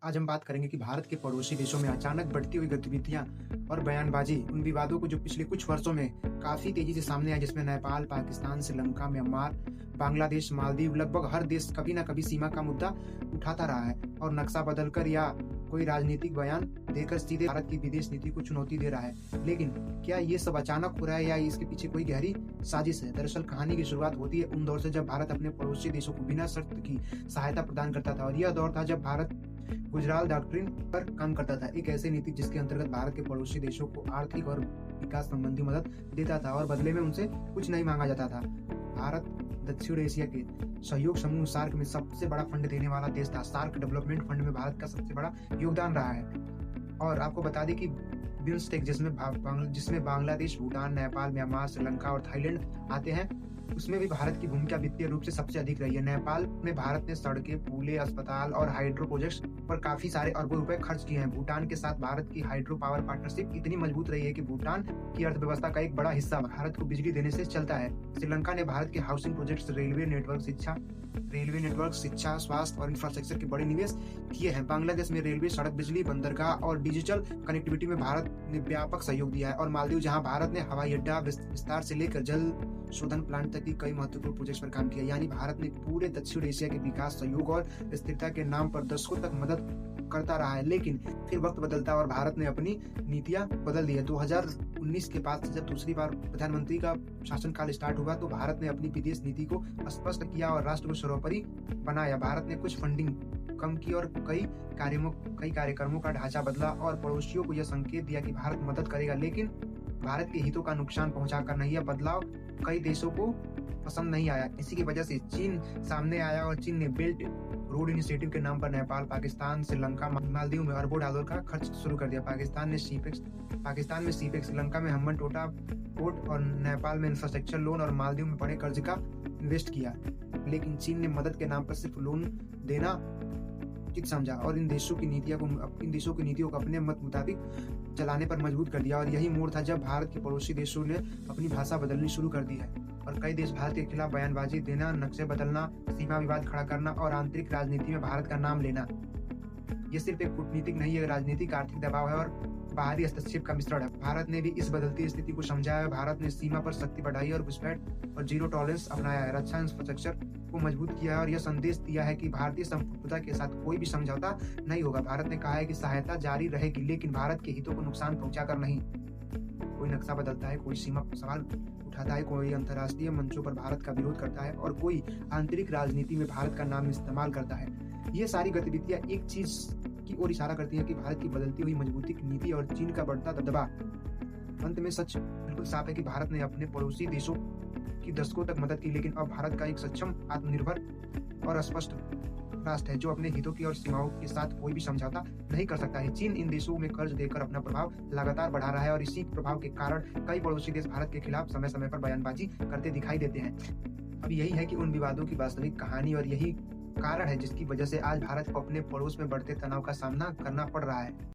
आज हम बात करेंगे कि भारत के पड़ोसी देशों में अचानक बढ़ती हुई गतिविधियां और बयानबाजी उन विवादों को जो पिछले कुछ वर्षों में काफी तेजी से सामने आए, जिसमें नेपाल, पाकिस्तान, श्रीलंका, म्यांमार, बांग्लादेश, मालदीव, लगभग हर देश कभी ना कभी सीमा का मुद्दा उठाता रहा है और नक्शा बदलकर या कोई राजनीतिक बयान देकर सीधे भारत की विदेश नीति को चुनौती दे रहा है। लेकिन क्या ये सब अचानक हो रहा है या इसके पीछे कोई गहरी साजिश है? दरअसल कहानी की शुरुआत होती है उन दौर से जब भारत अपने पड़ोसी देशों को बिना शर्त की सहायता प्रदान करता था, और यह दौर था जब भारत गुजराल डॉक्ट्रिन पर काम करता था, एक ऐसी नीति जिसके अंतर्गत भारत के पड़ोसी देशों को आर्थिक और विकास संबंधी मदद देता था और बदले में उनसे कुछ नहीं मांगा जाता था। भारत दक्षिण एशिया के सहयोग समूह सार्क में सबसे बड़ा फंड देने वाला देश था। सार्क डेवलपमेंट फंड में भारत का सबसे बड़ा योगदान रहा है। और आपको बता दें कि बिम्स्टेक जिसमें बांग्लादेश, भूटान, नेपाल, म्यांमार, श्रीलंका और थाईलैंड आते हैं, उसमें भी भारत की भूमिका वित्तीय रूप से सबसे अधिक रही है। नेपाल में भारत ने सड़कें, पुलें, अस्पताल और हाइड्रो प्रोजेक्ट्स पर काफी सारे अरबों रुपए खर्च किए हैं। भूटान के साथ भारत की हाइड्रो पावर पार्टनरशिप इतनी मजबूत रही है कि भूटान की अर्थव्यवस्था का एक बड़ा हिस्सा भारत को बिजली देने से चलता है। श्रीलंका ने भारत के हाउसिंग प्रोजेक्ट्स, रेलवे नेटवर्क, शिक्षा, स्वास्थ्य और इंफ्रास्ट्रक्चर के बड़े निवेश किए हैं। बांग्लादेश में रेलवे, सड़क, बिजली, बंदरगाह और डिजिटल कनेक्टिविटी में भारत ने व्यापक सहयोग दिया है। और मालदीव, जहां भारत ने हवाई अड्डा विस्तार से लेकर जल शोधन प्लांट तक की कई महत्वपूर्ण प्रोजेक्ट्स पर काम किया। यानी भारत ने पूरे दक्षिण एशिया के विकास, सहयोग और स्थिरता के नाम पर दशकों तक मदद करता रहा है। लेकिन फिर वक्त बदलता और भारत ने अपनी नीतियां बदल दी है। 2019 के बाद से जब दूसरी बार प्रधानमंत्री का शासनकाल स्टार्ट हुआ तो भारत ने अपनी विदेश नीति को स्पष्ट किया और राष्ट्र को सर्वोपरि बनाया। भारत ने कुछ फंडिंग कम की और कई कार्यक्रमों का ढांचा बदला और पड़ोसियों को यह संकेत दिया कि भारत मदद करेगा, लेकिन भारत के हितों का नुकसान पहुंचाकर नहीं। यह बदलाव कई देशों को पसंद नहीं आया। इसी की वजह से चीन सामने आया और चीन ने बेल्ट रोड इनिशिएटिव के नाम पर नेपाल, पाकिस्तान, श्रीलंका, मालदीव में अरबों डॉलर का खर्च शुरू कर दिया। पाकिस्तान में सीपेक्स, श्रीलंका में हम्बन टोटा पोर्ट और नेपाल में इंफ्रास्ट्रक्चर लोन और मालदीव में बड़े कर्ज का इन्वेस्ट किया। लेकिन चीन ने मदद के नाम पर सिर्फ लोन देना उचित समझा और इन देशों की नीतियों को अपने मत मुताबिक चलाने पर मजबूर कर दिया। और यही मोड़ था जब भारत के पड़ोसी देशों ने अपनी भाषा बदलनी शुरू कर दी है और कई देश भारत के खिलाफ बयानबाजी देना, नक्शे बदलना, सीमा विवाद खड़ा करना और आंतरिक राजनीति में भारत का नाम लेना। ये सिर्फ एक कूटनीतिक नहीं है, राजनीतिक आर्थिक दबाव है और बाहरी हस्तक्षेप का मिश्रण है। भारत ने भी इस बदलती स्थिति को समझा है। भारत ने सीमा पर शक्ति बढ़ाई और घुसपैठ और जीरो टॉलरेंस अपनाया है। रक्षा इंफ्रास्ट्रक्चर को मजबूत किया है और यह संदेश दिया है कि भारतीय संप्रभुता के साथ कोई भी समझौता नहीं होगा। भारत ने कहा है कि सहायता जारी रहेगी, लेकिन भारत के हितों को नुकसान पहुंचाकर नहीं। कोई नक्शा बदलता है, कोई सीमा पर सवाल उठाता है, कोई अंतर्राष्ट्रीय मंचों पर भारत का विरोध करता है और कोई आंतरिक राजनीति में भारत का नाम इस्तेमाल करता है। ये सारी गतिविधियां एक चीज की ओर इशारा करती है कि भारत की बदलती हुई मजबूती की नीति और चीन का बढ़ता दबदबा। अंत में सच बिल्कुल साफ है कि भारत ने अपने पड़ोसी देशों की दशकों तक मदद की, लेकिन अब भारत का एक सक्षम, आत्मनिर्भर और स्पष्ट राष्ट्र है जो अपने हितों की और सीमाओं के साथ कोई भी समझौता नहीं कर सकता है। चीन इन देशों में कर्ज देकर अपना प्रभाव लगातार बढ़ा रहा है और इसी प्रभाव के कारण कई पड़ोसी देश भारत के खिलाफ समय समय पर बयानबाजी करते दिखाई देते हैं। अब यही है कि उन विवादों की वास्तविक कहानी और यही कारण है जिसकी वजह से आज भारत को अपने पड़ोस में बढ़ते तनाव का सामना करना पड़ रहा है।